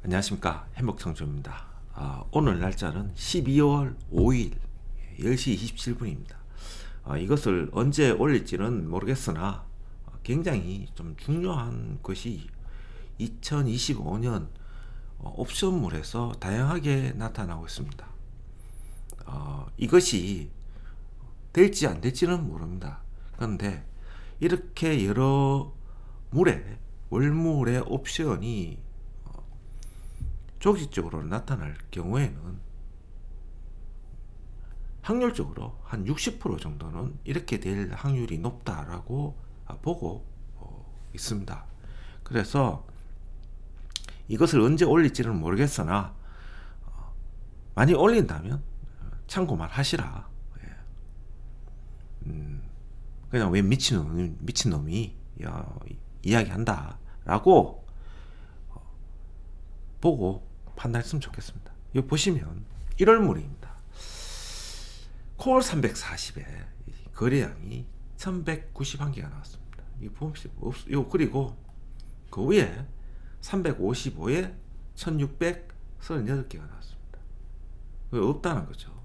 안녕하십니까, 행복청주입니다. 오늘 날짜는 12월 5일 10시 27분입니다. 이것을 언제 올릴지는 모르겠으나 굉장히 좀 중요한 것이 2025년 옵션물에서 다양하게 나타나고 있습니다. 이것이 될지 안 될지는 모릅니다. 그런데 이렇게 여러 물의 월물의 옵션이 조직적으로 나타날 경우에는 확률적으로 한 60% 정도는 이렇게 될 확률이 높다라고 보고 있습니다. 그래서 이것을 언제 올릴지는 모르겠으나 많이 올린다면 참고만 하시라. 그냥 왜 미친놈이 이야기한다라고 보고 판단했으면 좋겠습니다. 여기 보시면 1월물입니다. 콜 340에 거래량이 1191개가 나왔습니다. 이거 그리고 그 위에 355에 1638개가 나왔습니다. 없다는 거죠.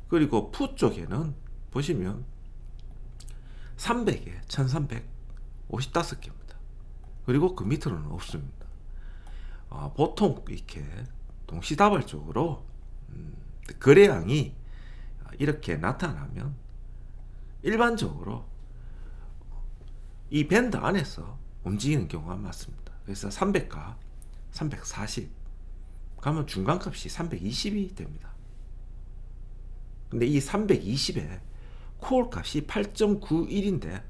그리고 푸 쪽에는 보시면 300에 1355개입니다. 그리고 그 밑으로는 없습니다. 보통 이렇게 동시다발적으로 거래량이 이렇게 나타나면 일반적으로 이 밴드 안에서 움직이는 경우가 많습니다. 그래서 300과 340 가면 중간값이 320이 됩니다. 근데 이 320에 콜 값이 8.91인데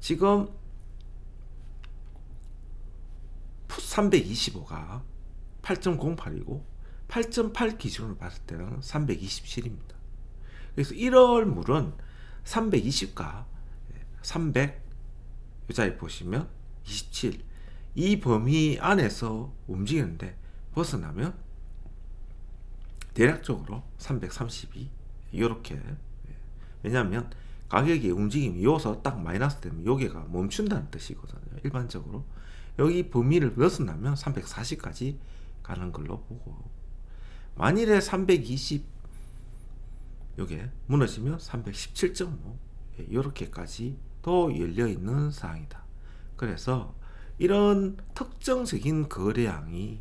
지금 325가 8.08이고 8.8 기준으로 봤을 때는 327입니다. 그래서 1월 물은 320과 300 이 자리 보시면 27 이 범위 안에서 움직이는데 벗어나면 대략적으로 332 이렇게, 왜냐하면 가격이 움직임이 여기서 딱 마이너스 되면 여기가 멈춘다는 뜻이거든요. 일반적으로 여기 범위를 벗어나면 340까지 가는 걸로 보고, 만일에 320 요게 무너지면 317.5 이렇게까지 또 열려있는 사항이다. 그래서 이런 특정적인 거래량이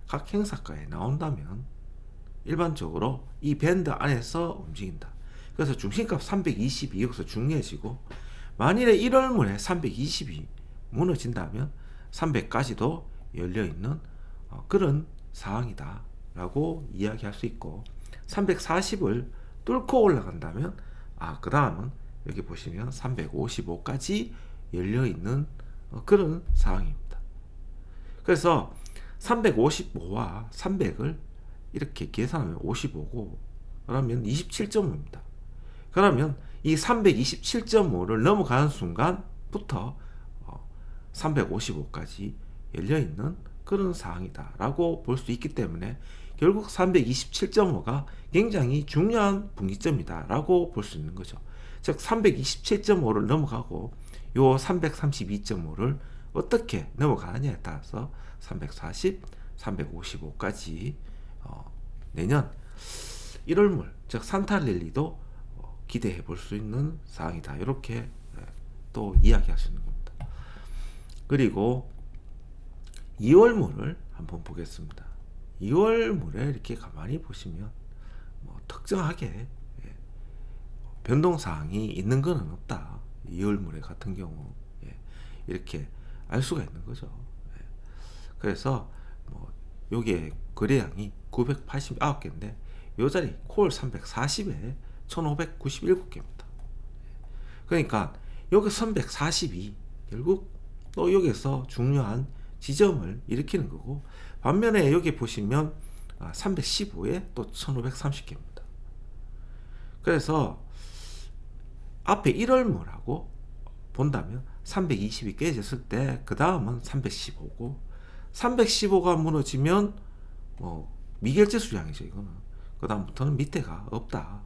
각 행사가에 나온다면 일반적으로 이 밴드 안에서 움직인다. 그래서 중심값 320이 여기서 중요해지고, 만일에 1월물에 320이 무너진다면 300까지도 열려있는 그런 상황이다 라고 이야기할 수 있고, 340을 뚫고 올라간다면 그 다음은 여기 보시면 355까지 열려있는 그런 상황입니다. 그래서 355와 300을 이렇게 계산하면 55고 그러면 27.5입니다. 그러면 이 327.5를 넘어가는 순간부터 355까지 열려있는 그런 사항이다 라고 볼 수 있기 때문에 결국 327.5가 굉장히 중요한 분기점이다 라고 볼 수 있는 거죠. 즉 327.5를 넘어가고 요 332.5를 어떻게 넘어가느냐에 따라서 340, 355까지 내년 1월물 즉 산타랠리도 기대해 볼 수 있는 사항이다. 이렇게 또 이야기할 수 있는 겁니다. 그리고 2월물을 한번 보겠습니다. 2월물에 이렇게 가만히 보시면 특정하게 변동사항이 있는 것은 없다. 2월물에 같은 경우 이렇게 알 수가 있는 거죠. 그래서 요게 거래량이 989개인데 요 자리 콜 340에 1597개입니다. 그러니까 여기 340이 결국 또 여기서 중요한 지점을 일으키는 거고, 반면에 여기 보시면 315에 또 1530개입니다. 그래서 앞에 1월물하고 본다면 320이 깨졌을 때 그 다음은 315고, 315가 무너지면 미결제 수량이죠. 이거는 그 다음부터는 밑에가 없다.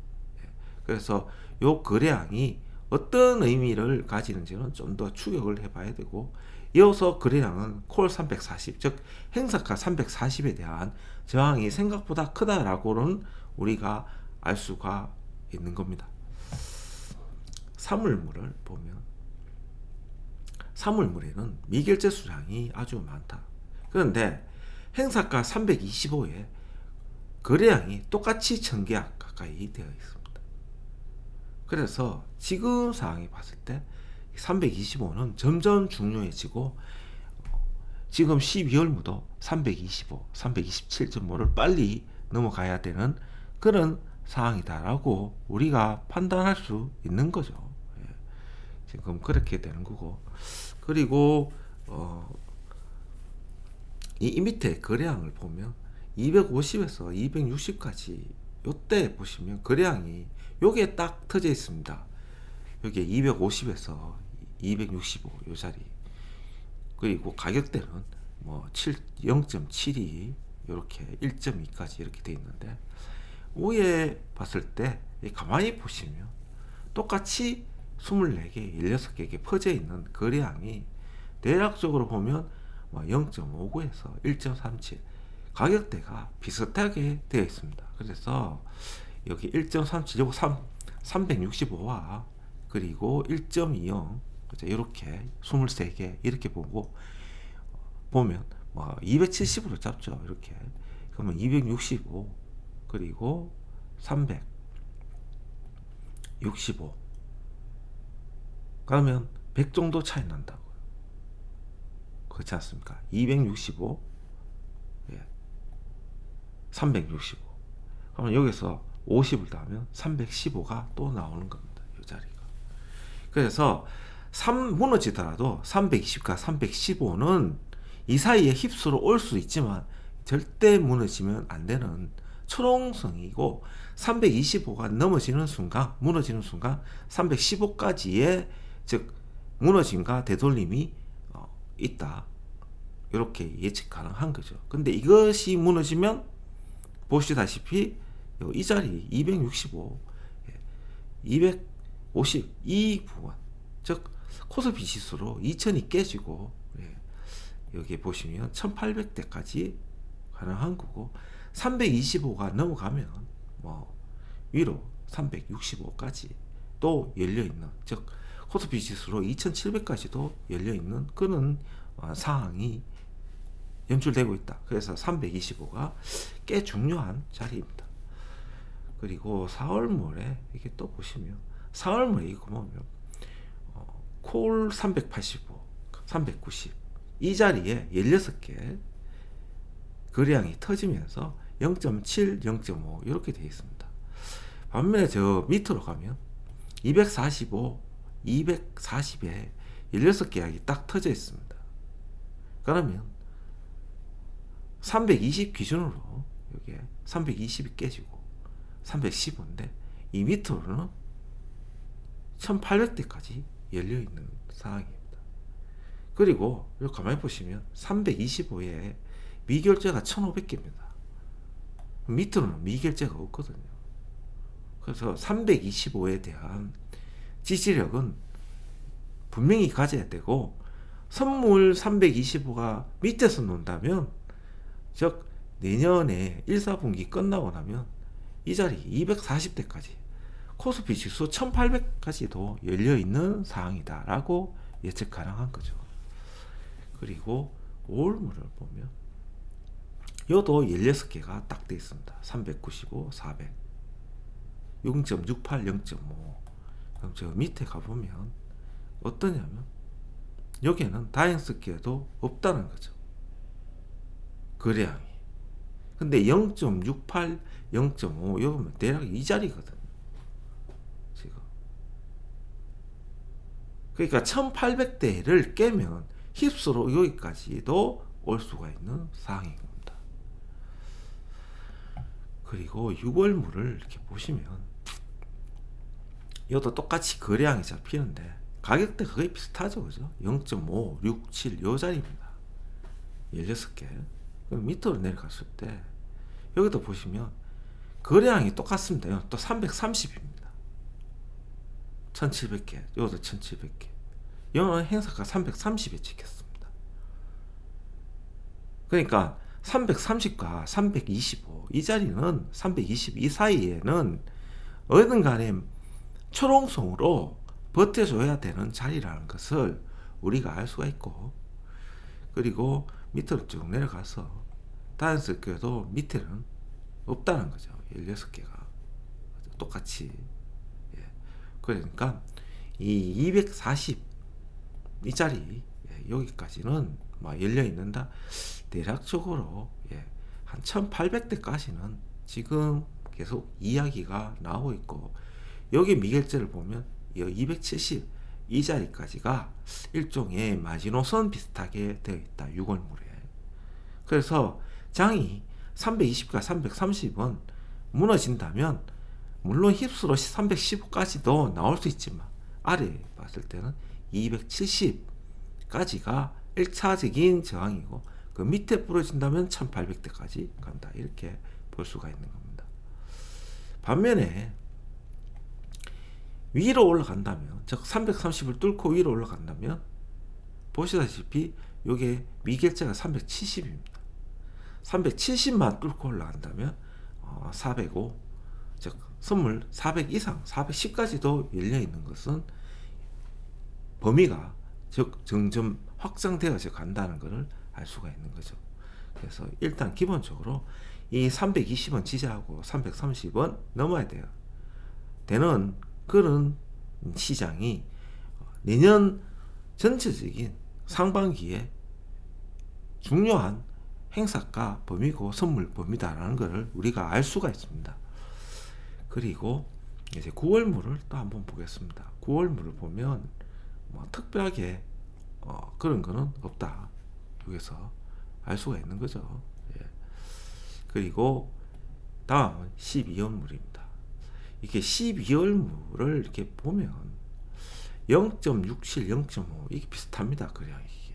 그래서 요 거래량이 어떤 의미를 가지는지는 좀 더 추격을 해봐야 되고, 이어서 거래량은 콜 340, 즉 행사가 340에 대한 저항이 생각보다 크다라고는 우리가 알 수가 있는 겁니다. 사물물을 보면 사물물에는 미결제 수량이 아주 많다. 그런데 행사가 325에 거래량이 똑같이 1000계약 가까이 되어 있습니다. 그래서 지금 상황에 봤을 때 325는 점점 중요해지고 지금 12월무도 325, 327.5를 빨리 넘어가야 되는 그런 상황이다라고 우리가 판단할 수 있는 거죠. 예. 지금 그렇게 되는 거고, 그리고 이 밑에 거래량을 보면 250에서 260까지 요때 보시면 거래량이 요게 딱 터져 있습니다. 여기에 250에서 265 요 자리, 그리고 가격대는 뭐 0.72 이렇게 1.2까지 이렇게 돼 있는데, 위에 봤을 때 가만히 보시면 똑같이 24개, 16개에 퍼져 있는 거래량이 대략적으로 보면 0.59에서 1.37 가격대가 비슷하게 되어 있습니다. 그래서 여기 1.37, 요거 365와 그리고 1.20 이렇게 23개 이렇게 보고 보면 270으로 잡죠. 이렇게 그러면 265 그리고 365 그러면 100 정도 차이 난다고요. 그렇지 않습니까? 265 예. 365 그러면 여기서 50을 더하면 315가 또 나오는 겁니다. 이 자리가. 그래서 무너지더라도 320과 315는 이 사이에 휩쓸어 올 수 있지만 절대 무너지면 안 되는 초롱성이고, 325가 넘어지는 순간, 무너지는 순간 315까지의 즉 무너짐과 되돌림이 있다, 이렇게 예측 가능한 거죠. 근데 이것이 무너지면 보시다시피 이 자리 265, 250 이 부분, 즉 코스피 지수로 2000이 깨지고 여기 보시면 1800대까지 가능한 거고, 325가 넘어가면 위로 365까지 또 열려있는, 즉 코스피 지수로 2700까지도 열려있는 그런 상황이 연출되고 있다. 그래서 325가 꽤 중요한 자리입니다. 그리고 4월물에 이게 또 보시면 4월물에 이거 보면 콜 385, 390 이 자리에 16개 거래량이 터지면서 0.7, 0.5 이렇게 되어 있습니다. 반면에 저 밑으로 가면 245, 240에 16계약이 딱 터져 있습니다. 그러면 320 기준으로 여기에 320이 깨지고 315인데 이 밑으로는 1800대까지 열려있는 상황입니다. 그리고 여기 가만히 보시면 325에 미결제가 1500개입니다. 밑으로는 미결제가 없거든요. 그래서 325에 대한 지지력은 분명히 가져야 되고, 선물 325가 밑에서 논다면, 즉 내년에 1, 4분기 끝나고 나면 이 자리 240대까지 코스피 지수 1800까지도 열려있는 상황이다 라고 예측 가능한 거죠. 그리고 5월물을 보면 요도 16개가 딱 돼 있습니다. 395, 400 0.68, 0.5 그럼 저 밑에 가보면 어떠냐면 여기에는 다행스럽게도 없다는 거죠. 거래량이. 근데 0.68, 0.5 여기면 대략 이 자리거든요. 지금. 그러니까 1800대를 깨면 휩쓸어 여기까지도 올 수가 있는 상황인 겁니다. 그리고 6월물을 이렇게 보시면 이것도 똑같이 거래량이 잡히는데 가격대가 거의 비슷하죠. 그죠? 0.5, 6, 7 요 자리입니다. 16개. 밑으로 내려갔을 때 여기도 보시면 거래량이 똑같습니다. 또 330입니다. 1700개. 이것도 1700개. 이거는 행사가 330에 찍혔습니다. 그러니까 330과 325 이 자리는 322 사이에는 어느 간에 초롱성으로 버텨줘야 되는 자리라는 것을 우리가 알 수가 있고, 그리고 밑으로 쭉 내려가서 다이언스께도 밑에는 없다는 거죠. 16개가 똑같이. 예. 그러니까 이 240 이 자리, 예, 여기까지는 막 열려 있는다. 대략적으로, 예, 한 1800대까지는 지금 계속 이야기가 나오고 있고, 여기 미결제를 보면 270 이 자리까지가 일종의 마지노선 비슷하게 되어 있다. 6월물에. 그래서 장이 320과 330은 무너진다면 물론 힙스로 315까지도 나올 수 있지만 아래 봤을 때는 270까지가 1차적인 저항이고, 그 밑에 부러진다면 1800대까지 간다. 이렇게 볼 수가 있는 겁니다. 반면에 위로 올라간다면, 즉 330을 뚫고 위로 올라간다면 보시다시피 이게 미결제가 370입니다. 370만 뚫고 올라간다면 405, 즉 선물 400 이상 410까지도 열려 있는 것은 범위가 즉 점점 확장되어져 간다는 것을 알 수가 있는 거죠. 그래서 일단 기본적으로 이 320원 지지하고 330원 넘어야 돼요. 되는 그런 시장이 내년 전체적인 상반기에 중요한 행사가 범위고 선물 범위다라는 것을 우리가 알 수가 있습니다. 그리고 이제 9월물을 또 한번 보겠습니다. 9월물을 보면 뭐 특별하게 그런 거는 없다. 여기서 알 수가 있는 거죠. 예. 그리고 다음은 12월물입니다. 이게 12월물을 이렇게 보면 0.67, 0.5 이게 비슷합니다. 그냥 이게.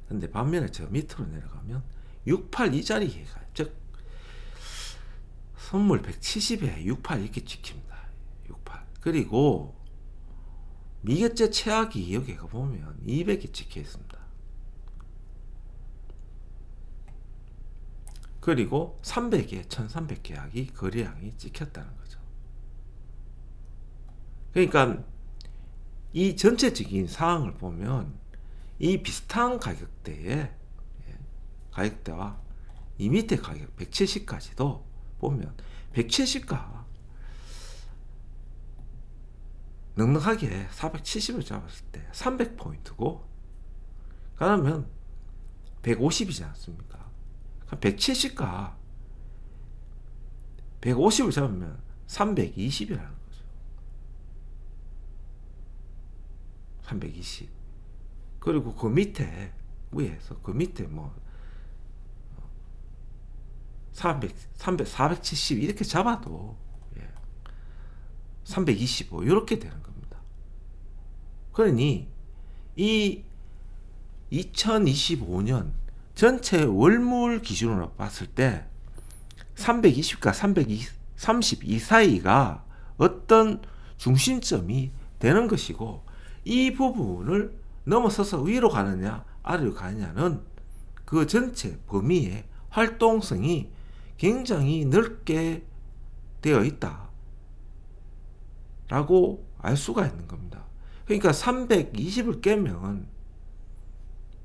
근데 반면에 저 밑으로 내려가면 68 이 자리에, 즉 선물 170에 68 이렇게 찍힙니다. 68. 그리고 미결제 최악이 여기가 보면 200이 찍혀 있습니다. 그리고 300에 1300 계약이 거래량이 찍혔다는 거죠. 그러니까 이 전체적인 상황을 보면 이 비슷한 가격대에, 가격대와 이 밑에 가격 170까지도 보면 170가 넉넉하게 470을 잡았을 때 300포인트고, 그러면 150이지 않습니까? 170가 150을 잡으면 320이라는 거죠. 320. 그리고 그 밑에, 위에서 그 밑에 뭐 470 이렇게 잡아도 325 이렇게 되는 겁니다. 그러니 이 2025년 전체 월물 기준으로 봤을 때 320과 332 사이가 어떤 중심점이 되는 것이고, 이 부분을 넘어서서 위로 가느냐 아래로 가느냐는 그 전체 범위의 활동성이 굉장히 넓게 되어 있다 라고 알 수가 있는 겁니다. 그러니까 320을 깨면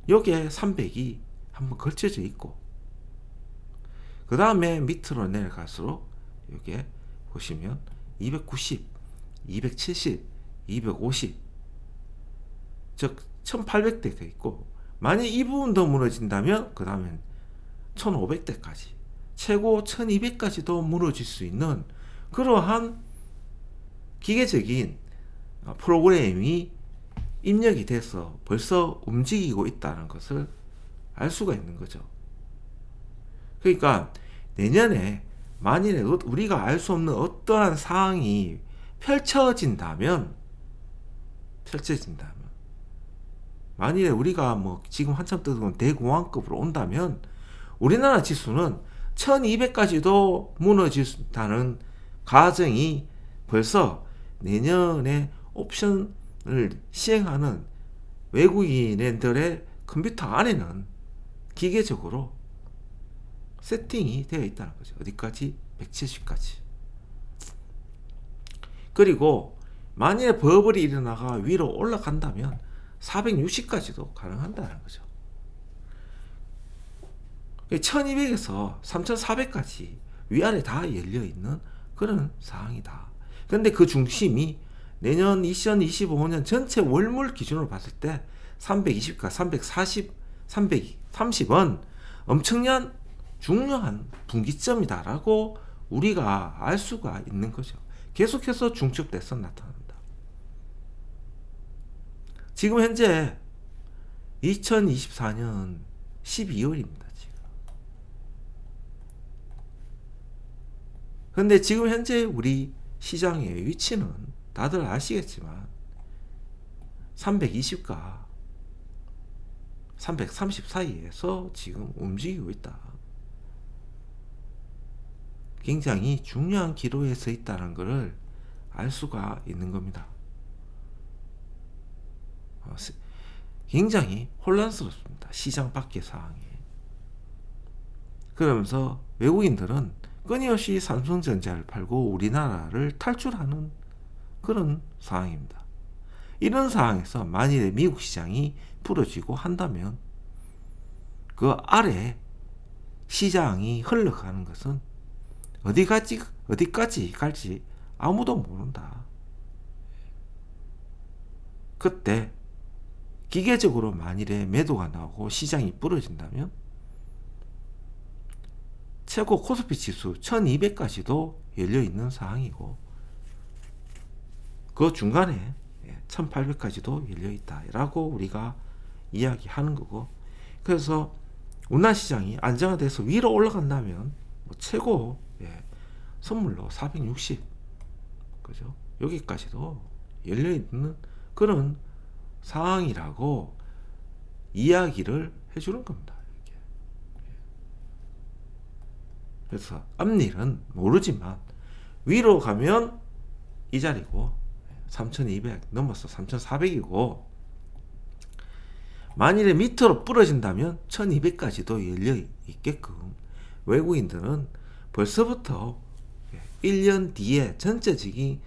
여기에 300이 한번 걸쳐져 있고, 그 다음에 밑으로 내려갈수록 여기에 보시면 290, 270, 250, 즉 1800대가 있고, 만약 이 부분 더 무너진다면 그 다음엔 1500대까지, 최고 1200까지도 무너질 수 있는 그러한 기계적인 프로그램이 입력이 돼서 벌써 움직이고 있다는 것을 알 수가 있는 거죠. 그러니까 내년에 만일에 우리가 알 수 없는 어떠한 상황이 펼쳐진다면, 만일에 우리가 뭐 지금 한참 뜨거운 대공황급으로 온다면 우리나라 지수는 1200까지도 무너진다는 가정이 벌써 내년에 옵션을 시행하는 외국인들의 컴퓨터 안에는 기계적으로 세팅이 되어 있다는 거죠. 어디까지? 170까지. 그리고 만약에 버블이 일어나가 위로 올라간다면 460까지도 가능한다는 거죠. 1200에서 3400까지 위아래 다 열려 있는 그런 상황이다. 그런데 그 중심이 내년 2025년 전체 월물 기준으로 봤을 때 320과 340, 330은 엄청난 중요한 분기점이다라고 우리가 알 수가 있는 거죠. 계속해서 중첩 대선 나타난다. 지금 현재 2024년 12월입니다. 근데 지금 현재 우리 시장의 위치는 다들 아시겠지만 320과 330 사이에서 지금 움직이고 있다. 굉장히 중요한 기로에 서 있다는 것을 알 수가 있는 겁니다. 굉장히 혼란스럽습니다. 시장 밖의 상황이. 그러면서 외국인들은 끊임없이 삼성전자를 팔고 우리나라를 탈출하는 그런 상황입니다. 이런 상황에서 만일에 미국 시장이 부러지고 한다면 그 아래 시장이 흘러가는 것은 어디까지 갈지 아무도 모른다. 그때 기계적으로 만일에 매도가 나오고 시장이 부러진다면 최고 코스피 지수 1200까지도 열려있는 상황이고 그 중간에 1800까지도 열려있다 라고 우리가 이야기하는 거고, 그래서 운하시장이 안정화돼서 위로 올라간다면 최고 선물로 460 그죠? 여기까지도 열려있는 그런 상황이라고 이야기를 해주는 겁니다. 이렇게. 그래서 앞일은 모르지만 위로 가면 이 자리고 3200 넘어서 3400이고 만일에 밑으로 부러진다면 1200까지도 열려 있게끔 외국인들은 벌써부터 1년 뒤에 전체적인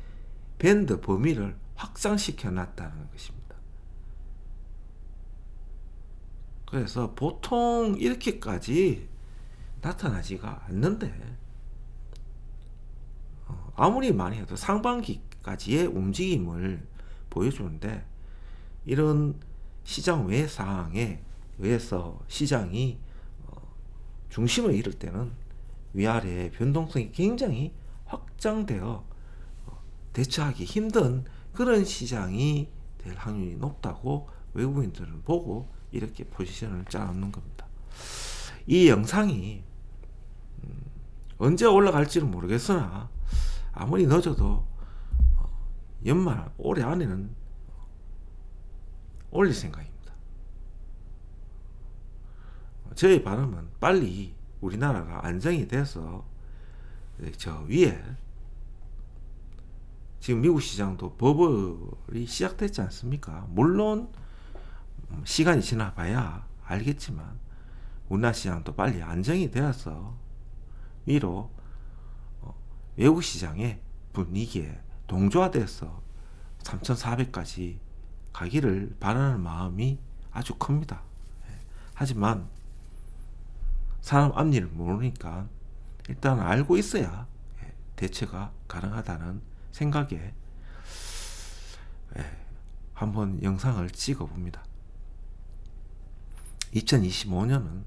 밴드 범위를 확장시켜 놨다는 것입니다. 그래서 보통 이렇게까지 나타나지가 않는데 아무리 많이 해도 상반기까지의 움직임을 보여주는데 이런 시장 외 상황에 의해서 시장이 중심을 잃을 때는 위아래의 변동성이 굉장히 확장되어 대처하기 힘든 그런 시장이 될 확률이 높다고 외국인들을 보고 이렇게 포지션을 짜놓는 겁니다. 이 영상이 언제 올라갈지는 모르겠으나 아무리 늦어도 연말 올해 안에는 올릴 생각입니다. 저의 바람은 빨리 우리나라가 안정이 돼서 저 위에 지금 미국 시장도 버블이 시작됐지 않습니까? 물론 시간이 지나봐야 알겠지만 우리나라 시장도 빨리 안정이 되어서 위로 외국 시장의 분위기에 동조화돼서 3400까지 가기를 바라는 마음이 아주 큽니다. 하지만 사람 앞일을 모르니까 일단 알고 있어야 대처가 가능하다는 생각에 한번 영상을 찍어 봅니다. 2025년은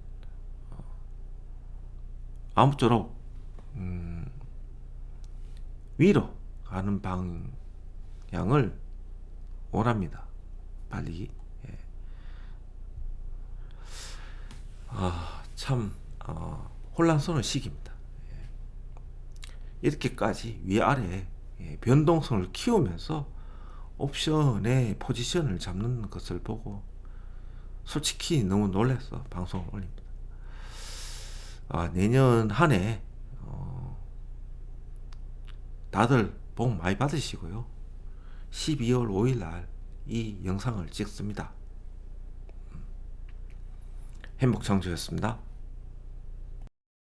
아무쪼록 위로 가는 방향을 원합니다. 빨리. 참 혼란스러운 시기입니다. 이렇게까지 위아래 변동성을 키우면서 옵션의 포지션을 잡는 것을 보고 솔직히 너무 놀라서 방송을 올립니다. 내년 한 해 다들 복 많이 받으시고요. 12월 5일 날 이 영상을 찍습니다. 행복창조였습니다.